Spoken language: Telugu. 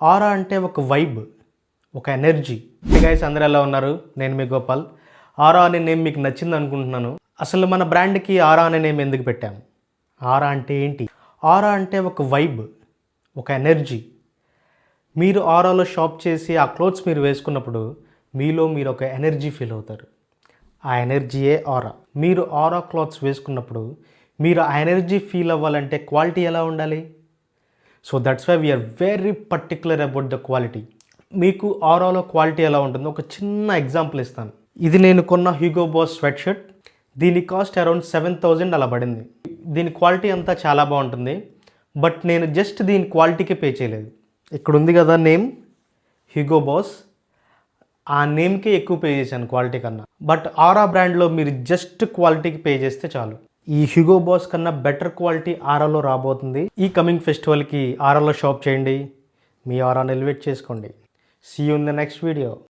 ఆరా అంటే ఒక వైబ్, ఒక ఎనర్జీ. హే గైస్, అందరూ ఎలా ఉన్నారు? నేను మీ గోపాల్. ఆరా అనే నేమ్ మీకు నచ్చింది అనుకుంటున్నాను. అసలు మన బ్రాండ్కి ఆరా అనే నేమ్ ఎందుకు పెట్టాము? ఆరా అంటే ఏంటి? ఆరా అంటే ఒక వైబ్, ఒక ఎనర్జీ. మీరు ఆరాలో షాప్ చేసి ఆ క్లోత్స్ మీరు వేసుకున్నప్పుడు మీలో మీరు ఒక ఎనర్జీ ఫీల్ అవుతారు. ఆ ఎనర్జీయే ఆరా. మీరు ఆరా క్లాత్స్ వేసుకున్నప్పుడు మీరు ఆ ఎనర్జీ ఫీల్ అవ్వాలంటే క్వాలిటీ ఎలా ఉండాలి? So that's why we are very particular about the quality. మీకు ఆరాలో క్వాలిటీ ఎలా ఉంటుందో ఒక చిన్న ఎగ్జాంపుల్ ఇస్తాను. ఇది నేను కొన్న హ్యూగో బాస్ స్వెట్ షర్ట్. దీని కాస్ట్ అరౌండ్ 7,000 అలా పడింది. దీని క్వాలిటీ అంతా చాలా బాగుంటుంది. బట్ నేను జస్ట్ దీని క్వాలిటీకే పే చేయలేదు. ఇక్కడ ఉంది కదా నేమ్ హ్యూగో బాస్, ఆ నేమ్కే ఎక్కువ పే చేశాను క్వాలిటీ కన్నా. బట్ ఆరా బ్రాండ్లో మీరు జస్ట్ క్వాలిటీకి పే చేస్తే చాలు. ఈ హ్యూగో బాస్ కన్నా బెటర్ క్వాలిటీ ఆరాలో రాబోతుంది. ఈ కమింగ్ ఫెస్టివల్కి ఆరాలో షాప్ చేయండి, మీ ఆరాని ఎలివేట్ చేసుకోండి. See you in the next video.